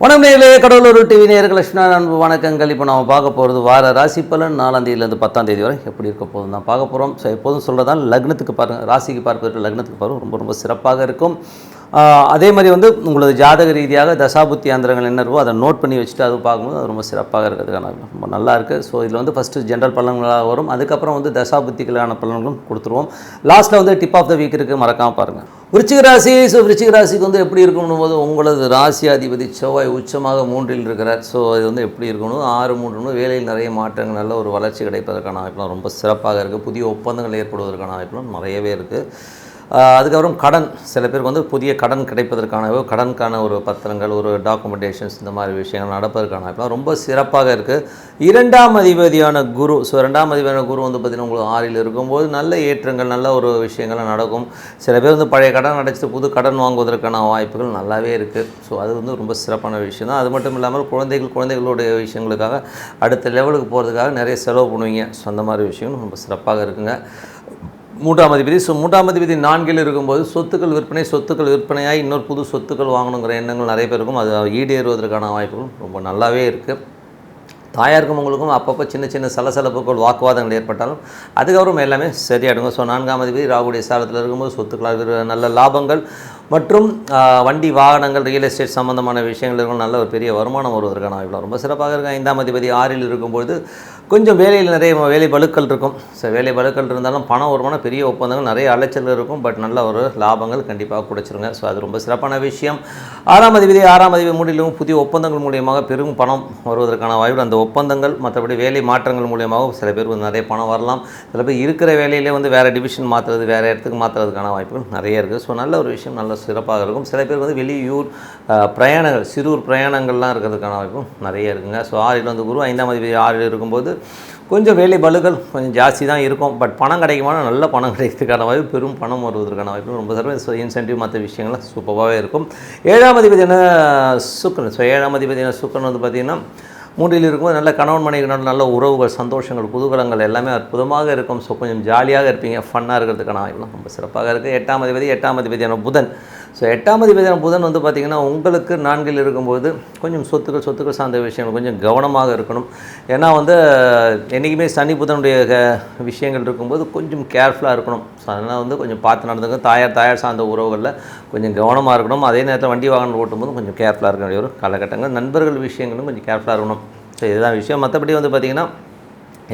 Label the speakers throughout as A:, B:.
A: வணக்கம் நேயர்களே, கடலூர் டிவி நேயர்கள் லட்சுமண அன்பு வணக்கங்கள். இப்போ நம்ம பார்க்க போகிறது வார ராசி பலன் 4ஆம் தேதியிலேருந்து 10ஆம் தேதி வரை எப்படி இருக்க போகுது தான் பார்க்க போகிறோம். ஸோ எப்போதும் சொல்கிறதால் லக்னத்துக்கு பாருங்கள், ராசிக்கு பார்ப்பதற்கு லக்னத்துக்கு பாருங்கள் ரொம்ப ரொம்ப சிறப்பாக இருக்கும். அதே மாதிரி உங்களது ஜாதக ரீதியாக தசாபுத்தி ஆந்திரங்கள் என்ன இருக்கோ அதை நோட் பண்ணி வச்சுட்டு அது பார்க்கும்போது அது ரொம்ப சிறப்பாக இருக்கிறதுக்கான ரொம்ப நல்லா இருக்குது. ஸோ இதில் ஃபஸ்ட்டு ஜென்ரல் பலன்களாக வரும், அதுக்கப்புறம் தசாபுத்திகளான பலன்களும் கொடுத்துருவோம். லாஸ்ட்டில் டிப் ஆஃப் த வீக் இருக்குது, மறக்காமல் பாருங்கள். விருச்சிக ராசி. ஸோ விருச்சிக ராசிக்கு எப்படி இருக்கணும் போது உங்களது ராசி அதிபதி செவ்வாய் உச்சமாக 3இல் இருக்கிறார். ஸோ இது எப்படி இருக்கணும், 6-3 வேலையில் நிறைய மாற்றங்கள், நல்ல ஒரு வளர்ச்சி கிடைப்பதற்கான வாய்ப்புலாம் ரொம்ப சிறப்பாக இருக்குது. புதிய ஒப்பந்தங்கள் ஏற்படுவதற்கான வாய்ப்புலாம் நிறையவே இருக்குது. அதுக்கப்புறம் கடன், சில பேருக்கு புதிய கடன் கிடைப்பதற்கான கடனுக்கான ஒரு பத்திரங்கள், ஒரு டாக்குமெண்டேஷன்ஸ், இந்த மாதிரி விஷயங்கள் நடப்பதற்கான வாய்ப்புலாம் ரொம்ப சிறப்பாக இருக்குது. 2ஆம் அதிபதியான குரு. ஸோ 2ஆம் அதிபதியான குரு பார்த்திங்கன்னா உங்களுக்கு 6இல் இருக்கும்போது நல்ல ஏற்றங்கள், நல்ல ஒரு விஷயங்கள்லாம் நடக்கும். சில பேர் பழைய கடன் அடைச்சிட்டு புது கடன் வாங்குவதற்கான வாய்ப்புகள் நல்லாவே இருக்குது. ஸோ அது ரொம்ப சிறப்பான விஷயம் தான். அது மட்டும் இல்லாமல் குழந்தைகளுடைய விஷயங்களுக்காக அடுத்த லெவலுக்கு போகிறதுக்காக நிறைய செலவு பண்ணுவீங்க. ஸோ அந்த மாதிரி விஷயங்கள் ரொம்ப சிறப்பாக இருக்குங்க. 3ஆம் அதிபதி. ஸோ 3ஆம் அதிபதி 4இல் இருக்கும்போது சொத்துக்கள் விற்பனையாகி இன்னொரு புது சொத்துக்கள் வாங்கணுங்கிற எண்ணங்கள் நிறைய பேர் இருக்கும். அது ஈடேறுவதற்கான வாய்ப்புகள் ரொம்ப நல்லாவே இருக்குது. தாயாருக்கும் உங்களுக்கும் அப்பப்போ சின்ன சின்ன சலசலப்புகள், வாக்குவாதங்கள் ஏற்பட்டாலும் அதுக்கப்புறம் எல்லாமே சரியாடுங்க. ஸோ 4ஆம் அதிபதி ராகுடைய சாரத்தில் இருக்கும்போது சொத்துக்களாக நல்ல லாபங்கள் மற்றும் வண்டி வாகனங்கள், ரியல் எஸ்டேட் சம்மந்தமான விஷயங்கள் இருக்கும். நல்ல ஒரு பெரிய வருமானம் வருவதற்கான வாய்ப்பு ரொம்ப சிறப்பாக இருக்கும். 5ஆம் அதிபதி 6இல் இருக்கும்போது கொஞ்சம் வேலையில் நிறைய வேலை பளுக்கள் இருக்கும். ஸோ வேலை பளுக்கள் இருந்தாலும் பணம் வருமானம், பெரிய ஒப்பந்தங்கள், நிறைய அலைச்சல் இருக்கும். பட் நல்ல ஒரு லாபங்கள் கண்டிப்பாக கிடைச்சிருங்க. ஸோ அது ரொம்ப சிறப்பான விஷயம். 6ஆம் அதிபதி 3இலும் புதிய ஒப்பந்தங்கள் மூலியமாக பெரும் பணம் வருவதற்கான வாய்ப்பு. அந்த ஒப்பந்தங்கள் மற்றபடி வேலை மாற்றங்கள் மூலியமாக சில பேருக்கு நிறைய பணம் வரலாம். சில பேர் இருக்கிற வேலையிலே வேறு டிவிஷன் மாற்றுறது, வேறு இடத்துக்கு மாற்றுறதுக்கான வாய்ப்புகள் நிறைய இருக்குது. ஸோ நல்ல ஒரு விஷயம், நல்ல சிறப்பாக இருக்கும். சில பேர் வெளியூர் பிரயாணங்கள், சிறுவர் பிரயாணங்கள்லாம் இருக்கிறதுக்கான வாய்ப்பும் நிறைய இருக்குங்க. ஸோ 6இல் குரு 5ஆம் அதிபதி 6இல் இருக்கும்போது கொஞ்சம் வேலை பளுக்கள் கொஞ்சம் ஜாஸ்தி தான் இருக்கும். பட் பணம் கிடைக்குமான நல்ல பணம் கிடைக்கிறதுக்கான வாய்ப்பு, பெரும் பணம் வருவதற்கான வாய்ப்பு ரொம்ப சிறப்பு. ஸோ இன்சென்டிவ் மற்ற விஷயங்கள்லாம் சூப்பராகவே இருக்கும். 7ஆம் அதிபதியான சுக்கிரன். ஸோ 7ஆம் அதிபதியான சுக்கிரன் பார்த்திங்கன்னா 3இல் இருக்கும்போது நல்ல கணவன் மனைவியினோட நல்ல உறவுகள், சந்தோஷங்கள், குதூகலங்கள் எல்லாமே அற்புதமாக இருக்கும். ஸோ கொஞ்சம் ஜாலியாக இருப்பீங்க, ஃபன்னாக இருக்கிறதுக்கான வாய்ப்புலாம் ரொம்ப சிறப்பாக இருக்குது. 8ஆம் அதிபதியான புதன். ஸோ 8ஆம் அதிபதியான புதன் பார்த்திங்கன்னா உங்களுக்கு 4இல் இருக்கும்போது கொஞ்சம் சொத்துக்கள் சார்ந்த விஷயங்கள் கொஞ்சம் கவனமாக இருக்கணும். ஏன்னா என்றைக்குமே சனி புதனுடைய விஷயங்கள் இருக்கும்போது கொஞ்சம் கேர்ஃபுல்லாக இருக்கணும். ஸோ அதனால் கொஞ்சம் பார்த்து நடந்துக்கும். தாயார் சார்ந்த உறவுகளில் கொஞ்சம் கவனமாக இருக்கணும். அதே நேரத்தில் வண்டி வாகனம் ஓட்டும்போது கொஞ்சம் கேர்ஃபுல்லாக இருக்க வேண்டிய ஒரு காலகட்டங்கள். நண்பர்கள் விஷயங்களும் கொஞ்சம் கேர்ஃபுல்லாக இருக்கணும். ஸோ இதுதான் விஷயம். மற்றபடி பார்த்திங்கன்னா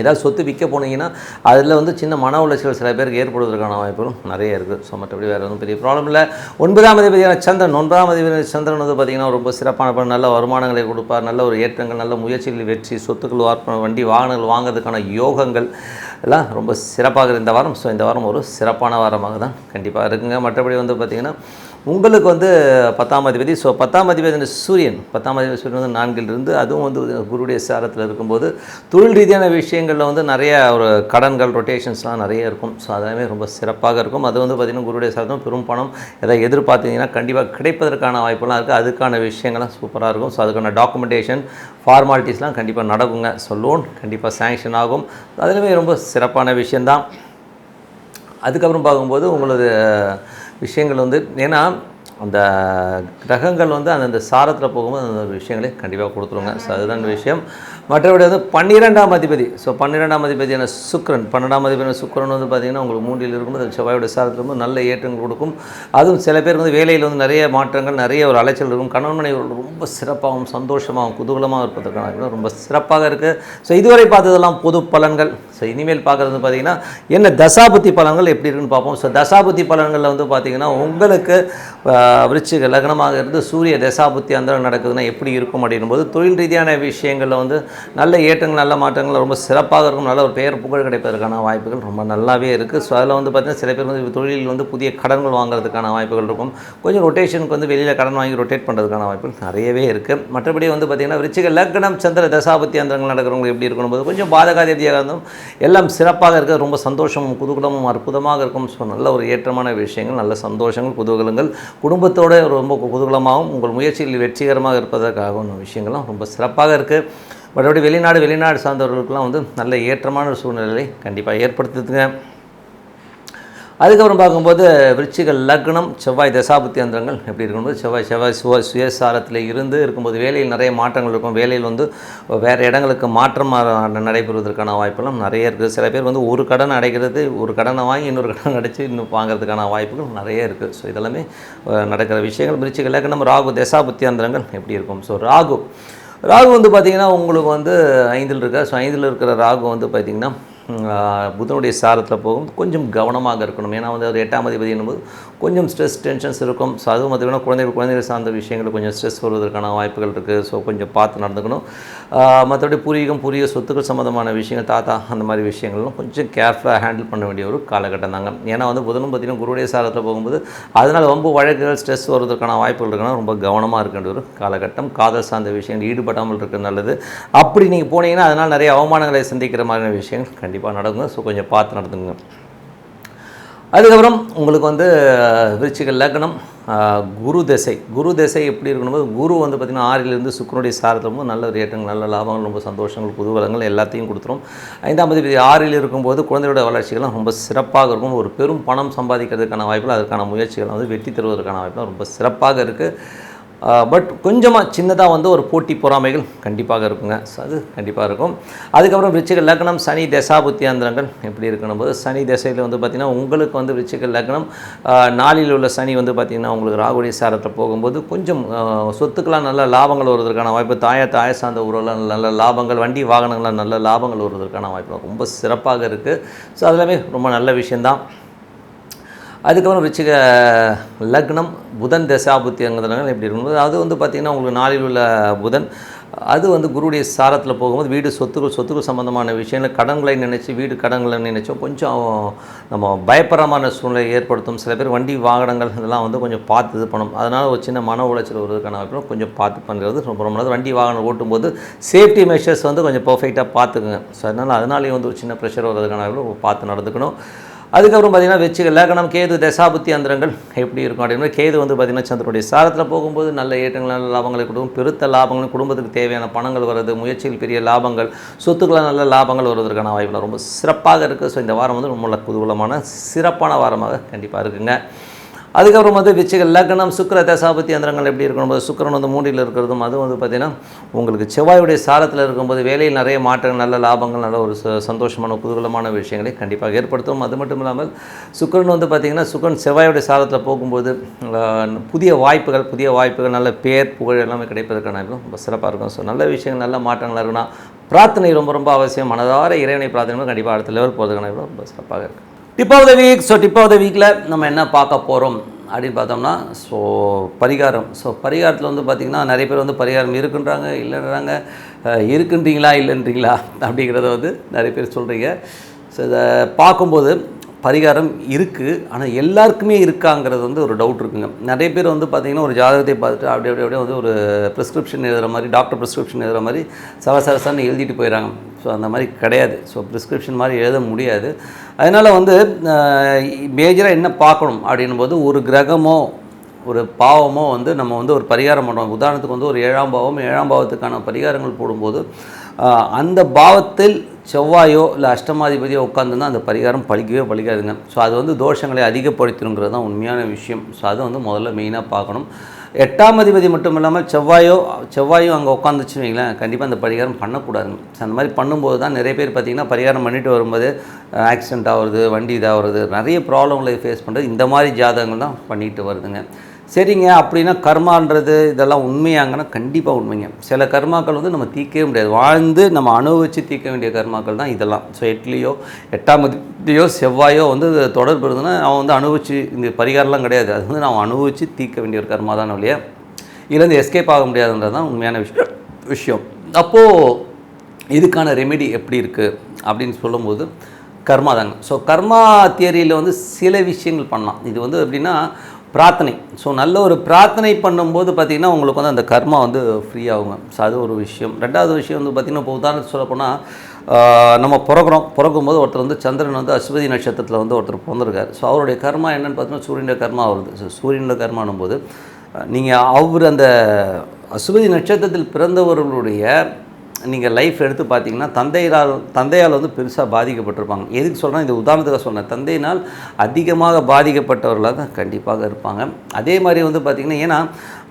A: ஏதாவது சொத்து விற்க போனீங்கன்னா அதில் சின்ன மன உளைச்சல் சில பேருக்கு ஏற்படுவதற்கான வாய்ப்புகளும் நிறைய இருக்குது. ஸோ மற்றபடி வேறு பெரிய ப்ராப்ளம் இல்லை. 9ஆம் அதிபதியான சந்திரன். 9ஆம் அதிபதியான சந்திரன் பார்த்திங்கன்னா ரொம்ப சிறப்பான நல்ல வருமானங்களை கொடுப்பார். நல்ல ஒரு ஏற்றங்கள், நல்ல முயற்சிகளில் வெற்றி, சொத்துக்கள், வண்டி வாகனங்கள் வாங்கிறதுக்கான யோகங்கள் எல்லாம் ரொம்ப சிறப்பாக இந்த வாரம். ஸோ இந்த வாரம் ஒரு சிறப்பான வாரமாக தான் கண்டிப்பாக இருக்குங்க. மற்றபடி பார்த்திங்கன்னா உங்களுக்கு 10ஆம் அதிபதி. ஸோ 10ஆம் அதிபதி சூரியன். 10ஆம் அதிபதி சூரியன் 4இல் இருந்து அதுவும் குருடைய சாரத்தில் இருக்கும்போது தொழில் ரீதியான விஷயங்களில் நிறைய ஒரு கடன்கள், ரொட்டேஷன்ஸ்லாம் நிறைய இருக்கும். ஸோ அதெல்லாமே ரொம்ப சிறப்பாக இருக்கும். அது பார்த்திங்கன்னா குருடைய சாரத்தில் பெரும் பணம் எதாவது எதிர்பார்த்தீங்கன்னா கண்டிப்பாக கிடைப்பதற்கான வாய்ப்புலாம் இருக்குது. அதுக்கான விஷயங்கள்லாம் சூப்பராக இருக்கும். ஸோ அதுக்கான டாக்குமெண்டேஷன், ஃபார்மாலிட்டிஸ்லாம் கண்டிப்பாக நடக்குங்க. ஸோ லோன் கண்டிப்பாக சேங்ஷன் ஆகும். அதுலேயுமே ரொம்ப சிறப்பான விஷயந்தான். அதுக்கப்புறம் பார்க்கும்போது உங்களது விஷயங்கள் ஏன்னா அந்த கிரகங்கள் அந்தந்த சாரத்தில் போகும்போது அந்த விஷயங்களே கண்டிப்பாக கொடுத்துருங்க. ஸோ அதுதான் விஷயம். மற்றபடி 12ஆம் அதிபதி. ஸோ 12ஆம் அதிபதியான சுக்கிரன். 12ஆம் அதிபதியான சுக்கிரன் பார்த்திங்கன்னா உங்களுக்கு 3இல் இருக்கும்போது அது செவ்வாயோட சாரத்தில் இருக்கும்போது நல்ல ஏற்றங்கள் கொடுக்கும். அதுவும் சில பேர் வேலையில் நிறைய மாற்றங்கள், நிறைய ஒரு அலைச்சல் இருக்கும். கணவன் மனைவி ரொம்ப சிறப்பாகவும் சந்தோஷமாகவும் குதூகலமாக இருப்பதற்கான ரொம்ப சிறப்பாக இருக்குது. ஸோ இதுவரை பார்த்ததெல்லாம் பொது பலன்கள். ஸோ இனிமேல் பார்க்குறது பார்த்திங்கன்னா என்ன தசாபுத்தி பலன்கள் எப்படி இருக்குன்னு பார்ப்போம். ஸோ தசாபுத்தி பலன்களில் பார்த்திங்கன்னா உங்களுக்கு விருச்சிக லக்னமாக இருந்து சூரிய தசாபுத்தி அந்தரம் நடக்குதுன்னா எப்படி இருக்கும் அப்படின்போது தொழில் ரீதியான விஷயங்களில் நல்ல ஏற்றங்கள், நல்ல மாற்றங்கள் ரொம்ப சிறப்பாக இருக்கும். நல்ல ஒரு பெயர் புகழ் கிடைப்பதற்கான வாய்ப்புகள் ரொம்ப நல்லாவே இருக்குது. ஸோ அதில் பார்த்திங்கன்னா சில பேர் தொழிலில் புதிய கடன்கள் வாங்குறதுக்கான வாய்ப்புகள் இருக்கும். கொஞ்சம் ரொட்டேஷனுக்கு வெளியில் கடன் வாங்கி ரொட்டேட் பண்ணுறதுக்கான வாய்ப்புகள் நிறையவே இருக்குது. மற்றபடி பார்த்திங்கன்னா விருச்சிக லக்னம் சந்திர தசாபுத்தி அந்தரங்கள் நடக்கிறவங்க எப்படி இருக்கணும் கொஞ்சம் பாதகாதிபதியாக இருந்தும் எல்லாம் சிறப்பாக இருக்குது. ரொம்ப சந்தோஷமும் குதூகலமும் அற்புதமாக இருக்கும். ஸோ நல்ல ஒரு ஏற்றமான விஷயங்கள், நல்ல சந்தோஷங்கள், குதூகலங்கள், குடும்பத்தோடு ரொம்ப குதூகலமாகவும் உங்கள் முயற்சியில் வெற்றிகரமாக இருப்பதற்காகவும் விஷயங்கள்லாம் ரொம்ப சிறப்பாக இருக்குது. மற்றபடி வெளிநாடு சார்ந்தவர்களுக்கெல்லாம் நல்ல ஏற்றமான ஒரு சூழ்நிலையை கண்டிப்பாக ஏற்படுத்துதுங்க. அதுக்கப்புறம் பார்க்கும்போது விருச்சிக லக்னம் செவ்வாய் தசாபுத்தி அந்தரங்கள் எப்படி இருக்கும்போது செவ்வாய் சுயசாரத்தில் இருந்து இருக்கும்போது வேலையில் நிறைய மாற்றங்கள் இருக்கும். வேலையில் வந்து வேறு இடங்களுக்கு மாற்றம் நடைபெறுவதற்கான வாய்ப்புகளும் நிறைய இருக்குது. சில பேர் வந்து ஒரு கடன் அடைக்கிறது, ஒரு கடனை வாங்கி இன்னொரு கடன் அடைச்சி இன்னும் வாங்கிறதுக்கான வாய்ப்புகள் நிறைய இருக்குது. ஸோ இதெல்லாமே நடக்கிற விஷயங்கள். விருச்சிக லக்னம் ராகு தசாபுத்தி அந்தரங்கள் எப்படி இருக்கும். ஸோ ராகு வந்து பார்த்திங்கன்னா உங்களுக்கு வந்து 5ல் இருக்கார். ஸோ 5ல் இருக்கிற ராகு வந்து பார்த்திங்கன்னா புதனுடைய சாரத்தில் போகும். கொஞ்சம் கவனமாக இருக்கணும். ஏன்னா வந்து ஒரு 8ஆம் அதிபதி என்னும்போது கொஞ்சம் ஸ்ட்ரெஸ் டென்ஷன்ஸ் இருக்கும். ஸோ அதுவும் பார்த்திங்கன்னா குழந்தைகள் சார்ந்த விஷயங்கள் கொஞ்சம் ஸ்ட்ரெஸ் வருவதற்கான வாய்ப்புகள் இருக்குது. ஸோ கொஞ்சம் பார்த்து நடந்துக்கணும். மற்றபடி பூர்வீக சொத்துக்கள் சம்மந்தமான விஷயங்கள், தாத்தா அந்த மாதிரி விஷயங்கள்லாம் கொஞ்சம் கேர்ஃபுல்லாக ஹேண்டில் பண்ண வேண்டிய ஒரு காலகட்டம் தாங்க. ஏன்னா வந்து புதனும் பார்த்திங்கன்னா குருவுடைய சாரத்தில் போகும்போது அதனால் ரொம்ப வழக்குகள் ஸ்ட்ரெஸ் வருவதற்கான வாய்ப்புகள் இருக்குன்னா ரொம்ப கவனமாக இருக்க வேண்டிய ஒரு காலகட்டம். காதல் சார்ந்த விஷயங்கள் ஈடுபடாமல் இருக்கிறது நல்லது. அப்படி நீங்கள் போனீங்கன்னா அதனால் நிறைய அவமானங்களை சந்திக்கிற மாதிரியான விஷயங்கள் கண்டிப்பாக நடக்குங்க. ஸோ கொஞ்சம் பார்த்து நடந்துங்க. அதுக்கப்புறம் உங்களுக்கு வந்து விருச்சிக லக்னம் குரு திசை எப்படி இருக்கணும்போது குரு வந்து பார்த்திங்கன்னா 6லிருந்து சுக்கிரனுடைய சாரத்தில் ரொம்ப நல்ல ரேட்டுங்கள், நல்ல லாபங்கள், ரொம்ப சந்தோஷங்கள், புதுவலங்கள் எல்லாத்தையும் கொடுத்துரும். 5ஆம் அதிபதி 6ல் இருக்கும்போது குழந்தையோட வளர்ச்சிகள்லாம் ரொம்ப சிறப்பாக இருக்கும். ஒரு பெரும் பணம் சம்பாதிக்கிறதுக்கான வாய்ப்புகள், அதற்கான முயற்சிகள் வந்து வெற்றி தருவதற்கான வாய்ப்புகள் ரொம்ப சிறப்பாக இருக்குது. பட் கொஞ்சமாக சின்னதாக வந்து ஒரு போட்டி பொறாமைகள் கண்டிப்பாக இருக்குங்க. ஸோ அது கண்டிப்பாக இருக்கும். அதுக்கப்புறம் விருச்சிக லக்னம் சனி தசாபுத்தி அந்தரங்கள் எப்படி இருக்கணும்போது சனி திசையில் வந்து பார்த்திங்கன்னா உங்களுக்கு வந்து விருச்சிக லக்னம் 4ல் உள்ள சனி வந்து பார்த்திங்கன்னா உங்களுக்கு ராகுடைய சாரத்தில் போகும்போது கொஞ்சம் சொத்துக்கெலாம் நல்ல லாபங்கள் வருவதற்கான வாய்ப்பு, தாய சார்ந்த உறவுலாம் நல்ல லாபங்கள், வண்டி வாகனங்களாம் நல்ல லாபங்கள் வருவதற்கான வாய்ப்பு ரொம்ப சிறப்பாக இருக்குது. ஸோ அதெல்லாமே ரொம்ப நல்ல விஷயந்தான். அதுக்கப்புறம் விருச்சிக லக்னம் புதன் தசாபுத்தி அங்கதனங்கள் எப்படி இருக்கும்போது அது வந்து பார்த்திங்கன்னா உங்களுக்கு 4ல் உள்ள புதன் அது வந்து குருவுடைய சாரத்தில் போகும்போது வீடு சொத்துக்கள் சம்மந்தமான விஷயங்கள், கடன்களை நினச்சி வீடு கடன்களை நினச்சோம் கொஞ்சம் நம்ம பயப்படமான சூழ்நிலை ஏற்படுத்தும். சில பேர் வண்டி வாகனங்கள் இதெல்லாம் வந்து கொஞ்சம் பார்த்து இது பண்ணணும். அதனால் ஒரு சின்ன மன உளைச்சல் வருவதற்கான வாய்ப்பு கொஞ்சம் பார்த்து பண்ணுறது ரொம்ப நல்லது. வண்டி வாகனம் ஓட்டும்போது சேஃப்டி மெஷர்ஸ் வந்து கொஞ்சம் பர்ஃபெக்டாக பார்த்துக்குங்க. ஸோ அதனாலேயும் வந்து ஒரு சின்ன ப்ரெஷர் வருவதற்கான வாய்ப்பு பார்த்து நடந்துக்கணும். அதுக்கப்புறம் பார்த்திங்கன்னா விருச்சிக லக்னம் கேது தசாபுத்தி அந்தரங்கள் எப்படி இருக்கும் அப்படின்னா கேது வந்து பார்த்திங்கன்னா சந்திரனுடைய சாரத்தில் போகும்போது நல்ல ஏற்றங்கள், நல்ல லாபங்களை கொடுக்கும். பெருத்த லாபங்கள், குடும்பத்துக்கு தேவையான பணங்கள் வருது, முயற்சியில் பெரிய லாபங்கள், சொத்துக்களால் நல்ல லாபங்கள் வருவதற்கான வாய்ப்புகள் ரொம்ப சிறப்பாக இருக்குது. ஸோ இந்த வாரம் வந்து ரொம்ப குதூகலமான சிறப்பான வாரமாக கண்டிப்பாக இருக்குங்க. அதுக்கப்புறம் வந்து விருச்சிக லக்னம் சுக்கிர தசாபுத்தி அந்தரங்கள் எப்படி இருக்கணும்போது சுக்கிரன் வந்து 3ல் இருக்கிறதும் அது வந்து பார்த்திங்கன்னா உங்களுக்கு செவ்வாயுடைய சாரத்தில் இருக்கும்போது வேலையில் நிறைய மாற்றங்கள், நல்ல லாபங்கள், நல்ல ஒரு சந்தோஷமான குதூகலமான விஷயங்களை கண்டிப்பாக ஏற்படுத்தும். அது மட்டும் இல்லாமல் சுக்கிரன் வந்து பார்த்திங்கன்னா சுக்கிரன் செவ்வாயுடைய சாரத்தில் போகும்போது புதிய வாய்ப்புகள் நல்ல பேர் புகழ் எல்லாமே கிடைப்பதற்கான ரொம்ப சிறப்பாக இருக்கும். ஸோ நல்ல விஷயங்கள், நல்ல மாற்றங்களாக இருக்குன்னா பிரார்த்தனை ரொம்ப அவசியம். மனதார இறைவனை பிரார்த்தனை கண்டிப்பாக அடுத்த லெவல் போகிறதுக்கான ரொம்ப சிறப்பாக இருக்குது. Tip of the week. So tip of the வீக்கில் நம்ம என்ன பார்க்க போகிறோம் அப்படின்னு பார்த்தோம்னா பரிகாரம். பரிகாரத்தில் வந்து பார்த்திங்கன்னா நிறைய பேர் வந்து பரிகாரம் இருக்குன்றாங்க, இல்லைன்றாங்க, இருக்குன்றீங்களா இல்லைன்றீங்களா அப்படிங்கிறத வந்து நிறைய பேர் சொல்கிறீங்க. ஸோ இதை பார்க்கும்போது பரிகாரம் இருக்குது, ஆனால் எல்லாருக்குமே இருக்காங்கிறது வந்து ஒரு டவுட் இருக்குங்க. நிறைய பேர் வந்து பார்த்திங்கன்னா ஒரு ஜாதகத்தை பார்த்துட்டு அப்படியே வந்து ஒரு ப்ரிஸ்கிரிப்ஷன் எழுதுகிற மாதிரி, டாக்டர் ப்ரிஸ்கிரிப்ஷன் எழுதுகிற மாதிரி சரசரன்னு எழுதிட்டு போயிடறாங்க. ஸோ அந்த மாதிரி கிடையாது. ஸோ ப்ரிஸ்கிரிப்ஷன் மாதிரி எழுத முடியாது. அதனால் வந்து மேஜராக என்ன பார்க்கணும் அப்படின்னும் போது ஒரு கிரகமோ ஒரு பாவமோ வந்து நம்ம வந்து ஒரு பரிகாரம் பண்ணுறோம். உதாரணத்துக்கு வந்து ஒரு 7ஆம் பாவத்துக்கான பரிகாரங்கள் போடும்போது அந்த பாவத்தில் செவ்வாயோ இல்லை அஷ்டமாதிபதியோ உட்காந்துன்னா அந்த பரிகாரம் பலிக்காதுங்க. ஸோ அது வந்து தோஷங்களை அதிகப்படுத்தினுங்கிறது தான் உண்மையான விஷயம். ஸோ அதை வந்து முதல்ல மெயினாக பார்க்கணும். 8ஆம் அதிபதி மட்டும் இல்லாமல் செவ்வாயும் அங்கே உட்காந்துச்சுன்னு வைங்களேன், கண்டிப்பாக அந்த பரிகாரம் பண்ணக்கூடாதுங்க. ஸோ அந்த மாதிரி பண்ணும்போது தான் நிறைய பேர் பார்த்திங்கன்னா பரிகாரம் பண்ணிட்டு வரும்போது ஆக்சிடென்ட் ஆகுறது, வண்டி இதாகிறது, நிறைய ப்ராப்ளங்களை ஃபேஸ் பண்ணுறது இந்த மாதிரி ஜாதகங்கள் தான் பண்ணிட்டு வருதுங்க. சரிங்க, அப்படின்னா கர்மான்றது இதெல்லாம் உண்மையாங்கன்னா கண்டிப்பாக உண்மைங்க. சில கர்மாக்கள் வந்து நம்ம தீர்க்கவே முடியாது, வாழ்ந்து நம்ம அனுபவித்து தீர்க்க வேண்டிய கர்மாக்கள் தான் இதெல்லாம். ஸோ 8ஆம் அதிபதியோ செவ்வாயோ வந்து தொடர்பு இருந்ததுன்னா அவன் வந்து அனுபவித்து, இந்த பரிகாரம்லாம் கிடையாது, அது வந்து நான் அனுபவித்து தீர்க்க வேண்டிய ஒரு கர்மா தான் இல்லையா, இதுலேருந்து எஸ்கேப் ஆக முடியாதுன்றது தான் உண்மையான விஷயம். அப்போது இதுக்கான ரெமெடி எப்படி இருக்குது அப்படின்னு சொல்லும்போது கர்மா தாங்க. ஸோ கர்மா தியரியில் வந்து சில விஷயங்கள் பண்ணலாம். இது வந்து எப்படின்னா பிரார்த்தனை. ஸோ நல்ல ஒரு பிரார்த்தனை பண்ணும்போது பார்த்திங்கன்னா உங்களுக்கு வந்து அந்த கர்மா வந்து ஃப்ரீ ஆகுங்க. ஸோ அது ஒரு விஷயம். 2வது விஷயம் வந்து பார்த்திங்கன்னா இப்போ உதாரணத்துக்கு சொல்லப்போனால் நம்ம பிறக்கும்போது ஒருத்தர் வந்து சந்திரன் வந்து அஸ்வதி நட்சத்திரத்தில் வந்து ஒருத்தர் பிறந்திருக்கார். ஸோ அவருடைய கர்மா என்னென்னு பார்த்தீங்கன்னா சூரியனுடைய கர்மா வருது. ஸோ சூரியனுடைய கர்மானும் போது நீங்கள் அவர் அந்த அஸ்வதி நட்சத்திரத்தில் பிறந்தவர்களுடைய நீங்கள் லைஃப் எடுத்து பார்த்தீங்கன்னா தந்தையால் வந்து பெருசாக பாதிக்கப்பட்டிருப்பாங்க. எதுக்கு சொல்கிறேன், இது உதாரணத்துக்காக சொன்னேன். தந்தையினால் அதிகமாக பாதிக்கப்பட்டவர்களாக தான் கண்டிப்பாக இருப்பாங்க. அதே மாதிரி வந்து பார்த்திங்கன்னா, ஏன்னா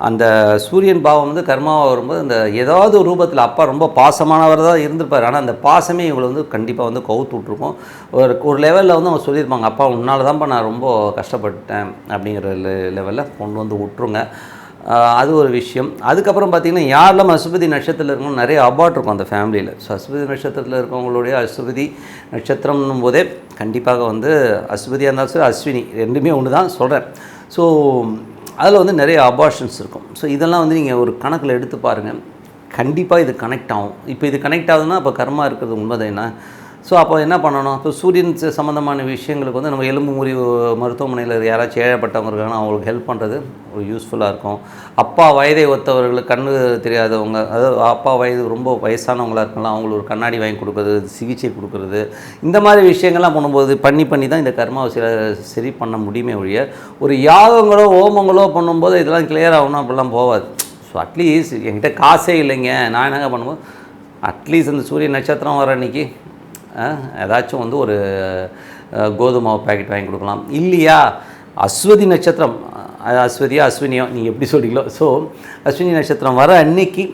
A: அந்த சூரியன் பாவம் வந்து கர்மாவாக வரும்போது அந்த ஏதாவது ஒரு ரூபத்தில் அப்பா ரொம்ப பாசமானவர் தான் இருந்திருப்பார். ஆனால் அந்த பாசமே இவங்களை வந்து கண்டிப்பாக வந்து கவுத்து விட்ருக்கும். ஒரு லெவலில் வந்து அவங்க சொல்லியிருப்பாங்க, அப்பா உன்னால் தான்ப்பா நான் ரொம்ப கஷ்டப்பட்டேன் அப்படிங்கிற லெவலில் கொண்டு வந்து விட்ருங்க. அது ஒரு விஷயம். அதுக்கப்புறம் பார்த்திங்கன்னா, யாரெல்லாம் அஸ்வதி நட்சத்திரத்தில் இருக்கணும், நிறைய அபார்ட் இருக்கும் அந்த ஃபேமிலியில். ஸோ அஸ்வதி நட்சத்திரத்தில் இருக்கவங்களுடைய அஸ்வதி நட்சத்திரம்னும் போதே கண்டிப்பாக வந்து அஸ்வதியாக இருந்தாலும் சரி அஸ்வினி ரெண்டுமே ஒன்று தான் சொல்கிறேன். ஸோ அதில் வந்து நிறைய அபார்ஷன்ஸ் இருக்கும். ஸோ இதெல்லாம் வந்து நீங்கள் ஒரு கணக்கில் எடுத்து பாருங்கள், கண்டிப்பாக இது கனெக்ட் ஆகும். இப்போ இது கனெக்ட் ஆகுதுன்னா அப்போ கர்மா இருக்கிறது உண்மைதான் என்ன. ஸோ அப்போ என்ன பண்ணணும், இப்போ சூரியன் சம்மந்தமான விஷயங்களுக்கு வந்து நம்ம எலும்பு முறிவு மருத்துவமனையில் யாராச்சும் ஏழப்பட்டவங்க இருக்காங்கன்னா அவங்களுக்கு ஹெல்ப் பண்ணுறது ஒரு யூஸ்ஃபுல்லாக இருக்கும். அப்பா வயதை ஒத்தவர்களுக்கு கண்ணு தெரியாதவங்க, அதாவது அப்பா வயது ரொம்ப வயசானவங்களாக இருக்கலாம், அவங்களுக்கு ஒரு கண்ணாடி வாங்கி கொடுக்குறது, சிகிச்சை கொடுக்குறது, இந்த மாதிரி விஷயங்கள்லாம் பண்ணும்போது பண்ணி தான் இந்த கர்மாவை சரி பண்ண முடியுமே ஒழிய ஒரு யாகங்களோ ஹோமங்களோ பண்ணும்போது இதெல்லாம் கிளியர் ஆகணும் அப்படிலாம் போகாது. ஸோ அட்லீஸ்ட் என்கிட்ட காசே இல்லைங்க, நான் என்னங்க பண்ணும்போது அட்லீஸ்ட் அந்த சூரிய நட்சத்திரம் வர அன்றைக்கி ஏதாச்சும் வந்து ஒரு கோதுமை பேக்கெட் வாங்கி கொடுக்கலாம். இல்லையா அஸ்வதி நட்சத்திரம், அஸ்வதியோ அஸ்வினியோ நீங்கள் எப்படி சொல்கிறீங்களோ, ஸோ அஸ்வினி நட்சத்திரம் வர அன்னைக்கு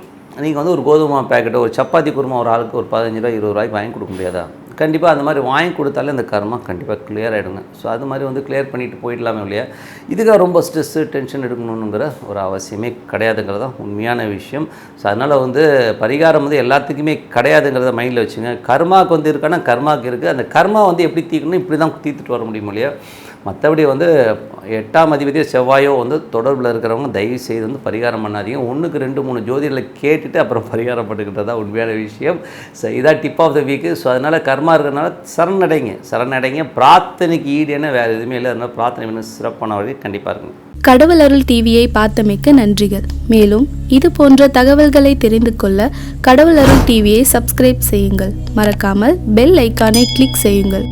A: நீங்கள் வந்து ஒரு கோதுமை பேக்கெட்டோ ஒரு சப்பாத்தி குருமா ஒரு ஆளுக்கு ஒரு 15 ரூபா 20 ரூபாய்க்கு வாங்கி கொடுக்க முடியாதா? கண்டிப்பாக அந்த மாதிரி வாங்கி கொடுத்தாலே அந்த கர்மா கண்டிப்பாக கிளியர் ஆகிடுங்க. ஸோ அது மாதிரி வந்து கிளியர் பண்ணிவிட்டு போயிடலாமே இல்லையா, இதுக்காக ரொம்ப ஸ்ட்ரெஸ்ஸு டென்ஷன் எடுக்கணுங்கிற ஒரு அவசியமே கிடையாதுங்கிறது தான் உண்மையான விஷயம். ஸோ அதனால் வந்து பரிகாரம் வந்து எல்லாத்துக்குமே கிடையாதுங்கிறத மைண்டில் வச்சுங்க. கர்மாவுக்கு வந்து இருக்கானா கர்மாவுக்கு இருக்குது, அந்த கர்மா வந்து எப்படி தீர்க்கணும் இப்படி தான் தீர்த்துட்டு வர முடியும் இல்லையா. மற்றபடி வந்து 8ஆம் அதிபதியோ செவ்வாயோ வந்து தொடர்பில் இருக்கிறவங்க தயவு செய்து வந்து பரிகாரம் பண்ணாதீங்க. 1க்கு 2 3 ஜோதிடர்களை கேட்டுட்டு அப்புறம் பரிகாரம் பண்ணிக்கிட்டது தான் உண்மையான விஷயம். ஸோ இதான் tip of the week. So அதனால் கர்மா இருக்கிறதுனால சரணடைங்க. பிரார்த்தனைக்கு ஈடு என்ன வேறு எதுவுமே இல்லை. அதனால் பிரார்த்தனை வேணும் சிறப்பான வழி கண்டிப்பாக இருக்குங்க.
B: கடவுள் அருள் டிவியை பார்த்தமைக்கு நன்றிகள். மேலும் இது போன்ற தகவல்களை தெரிந்து கொள்ள கடவுள் அருள் டிவியை சப்ஸ்கிரைப் செய்யுங்கள். மறக்காமல் பெல் ஐக்கானை கிளிக் செய்யுங்கள்.